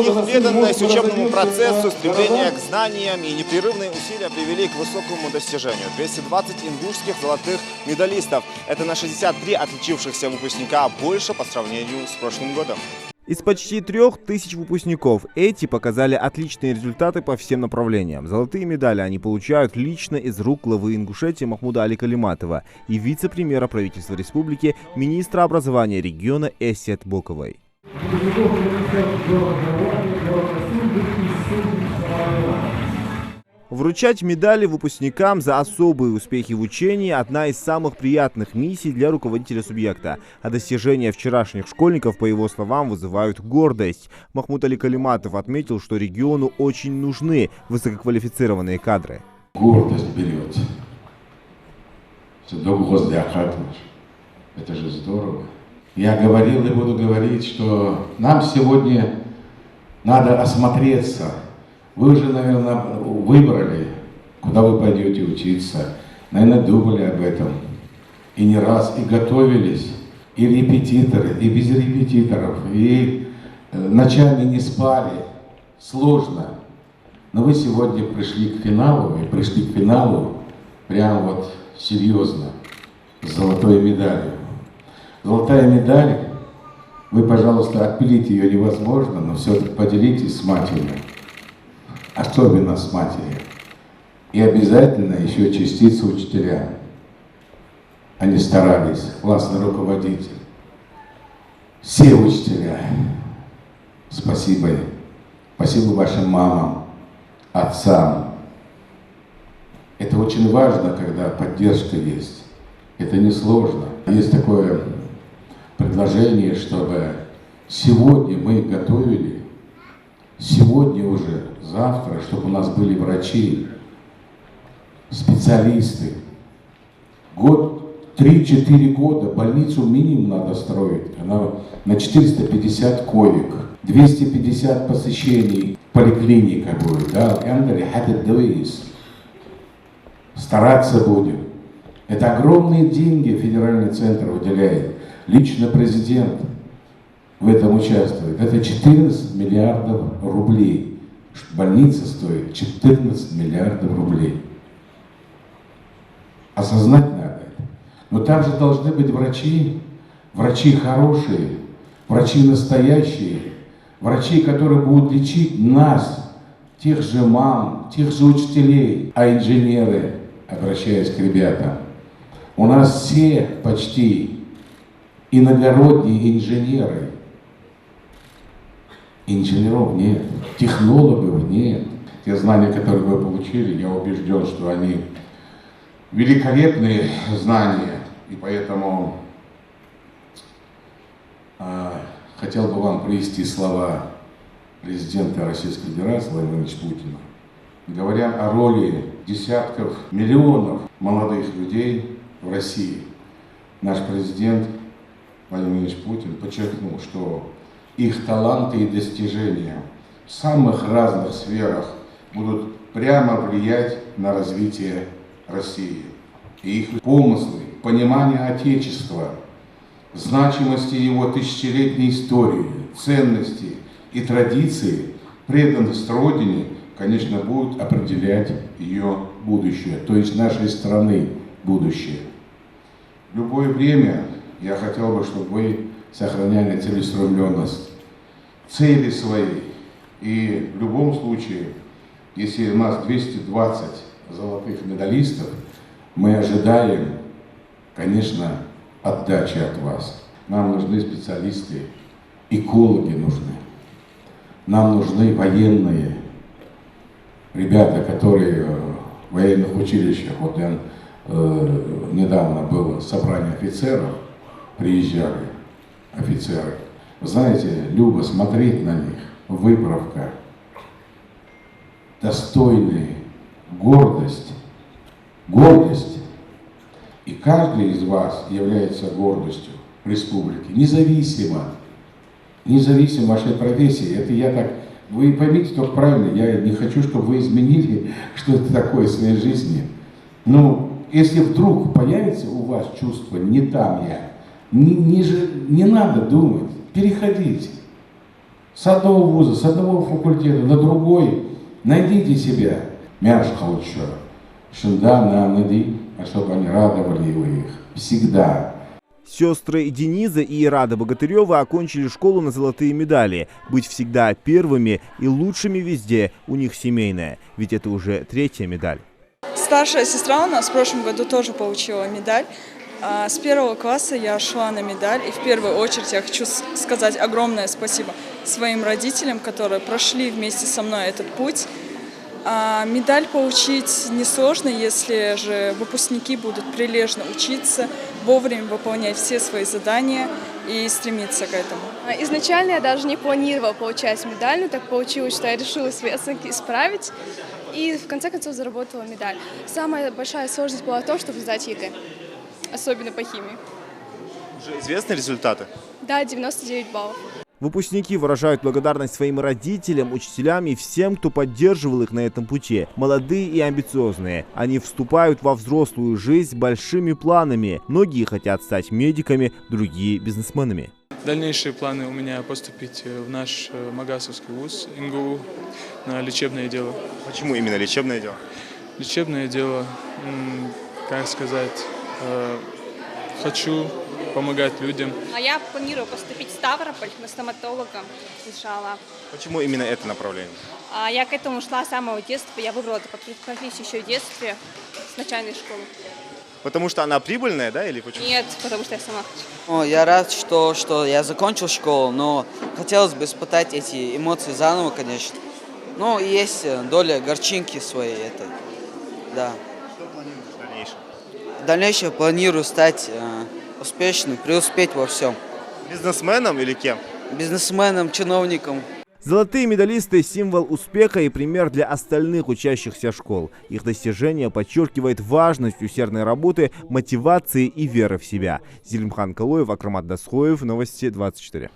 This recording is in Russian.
Их преданность учебному процессу, стремление к знаниям и непрерывные усилия привели к высокому достижению. 220 ингушских золотых медалистов. Это на 63 отличившихся выпускника больше по сравнению с прошлым годом. Из почти 3000 выпускников эти показали отличные результаты по всем направлениям. Золотые медали они получают лично из рук главы Ингушетии Махмуда Али Калиматова и вице-премьера правительства республики, министра образования региона Эсет Боковой. Вручать медали выпускникам за особые успехи в учении – одна из самых приятных миссий для руководителя субъекта. А достижения вчерашних школьников, по его словам, вызывают гордость. Махмуд Али Калиматов отметил, что региону очень нужны высококвалифицированные кадры. Гордость берет. Это же здорово. Я говорил и буду говорить, что нам сегодня надо осмотреться. Вы уже, наверное, выбрали, куда вы пойдете учиться. Наверное, думали об этом. И не раз, и готовились. И репетиторы, и без репетиторов. И ночами не спали. Сложно. Но вы сегодня пришли к финалу, и пришли к финалу прям вот серьезно. С золотой медалью. Золотая медаль, вы, пожалуйста, отпилить ее невозможно, но все-таки поделитесь с матерью. Особенно с матерью. И обязательно еще частицу учителя. Они старались, классный руководитель. Все учителя. Спасибо. Спасибо вашим мамам, отцам. Это очень важно, когда поддержка есть. Это несложно. Есть такое предложение, чтобы сегодня мы готовили, сегодня уже, завтра, чтобы у нас были врачи, специалисты. 3-4 года больницу минимум надо строить. Она на 450 коек, 250 посещений, поликлиника будет, да, стараться будем. Это огромные деньги федеральный центр выделяет. Лично президент в этом участвует. Это 14 миллиардов рублей. Больница стоит 14 миллиардов рублей. Осознать надо это. Но там же должны быть врачи, врачи хорошие, врачи настоящие, врачи, которые будут лечить нас, тех же мам, тех же учителей, а инженеры, обращаясь к ребятам. У нас все почти иногородние инженеры. Инженеров нет, технологов нет. Те знания, которые вы получили, я убежден, что они великолепные знания. И поэтому хотел бы вам привести слова президента Российской Федерации Владимира Владимировича Путина. Говоря о роли десятков миллионов молодых людей в России, наш президент Владимир Владимирович Путин подчеркнул, что их таланты и достижения в самых разных сферах будут прямо влиять на развитие России. И их помыслы, понимание Отечества, значимости его тысячелетней истории, ценности и традиции, преданность Родине, конечно, будут определять ее будущее, то есть нашей страны будущее. В любое время я хотел бы, чтобы вы сохраняли целеустремленность, цели свои. И в любом случае, если у нас 220 золотых медалистов, мы ожидаем, конечно, отдачи от вас. Нам нужны специалисты, экологи нужны. Нам нужны военные ребята, которые в военных училищах, вот я недавно было собрание офицеров, приезжали офицеры. Вы знаете, любо смотреть на них, выправка, достойные, гордость. Гордость. И каждый из вас является гордостью республики, независимо вашей профессии. Это я так, вы поймите только правильно, я не хочу, чтобы вы изменили что-то такое в своей жизни. Но если вдруг появится у вас чувство «не там я», не надо думать, переходите. С одного вуза, с одного факультета на другой. Найдите себя. Мяш хочу. Шинда нам найди, а чтобы они радовали их. Всегда. Сестры Дениза и Ирада Богатыревы окончили школу на золотые медали. Быть всегда первыми и лучшими везде у них семейное, ведь это уже 3-я медаль. Старшая сестра у нас в прошлом году тоже получила медаль. С 1 класса я шла на медаль. И в первую очередь я хочу сказать огромное спасибо своим родителям, которые прошли вместе со мной этот путь. Медаль получить несложно, если же выпускники будут прилежно учиться, вовремя выполнять все свои задания и стремиться к этому. Изначально я даже не планировала получать медаль, но так получилось, что я решила свои оценки исправить и в конце концов заработала медаль. Самая большая сложность была в том, чтобы сдать ЕГЭ, особенно по химии. Уже известны результаты? Да, 99 баллов. Выпускники выражают благодарность своим родителям, учителям и всем, кто поддерживал их на этом пути. Молодые и амбициозные. Они вступают во взрослую жизнь с большими планами. Многие хотят стать медиками, другие – бизнесменами. Дальнейшие планы у меня поступить в наш Магасовский вуз МГУ на лечебное дело. Почему именно лечебное дело? Лечебное дело, как сказать, хочу помогать людям. А я планирую поступить в Ставрополь на стоматолога, иншаллах. Почему именно это направление? Я к этому шла с самого детства. Я выбрала эту профессию еще в детстве, с начальной школы. Потому что она прибыльная, да, или почему? Нет, потому что я сама хочу. Я рад, что я закончил школу, но хотелось бы испытать эти эмоции заново, конечно. Ну, есть доля горчинки своей этой, да. Что планируешь в дальнейшем? В дальнейшем планирую стать успешным, преуспеть во всем. Бизнесменом или кем? Бизнесменом, чиновником. Золотые медалисты – символ успеха и пример для остальных учащихся школ. Их достижение подчеркивает важность усердной работы, мотивации и веры в себя. Зелимхан Калоев, Акрамат Дасхоев, Новости 24.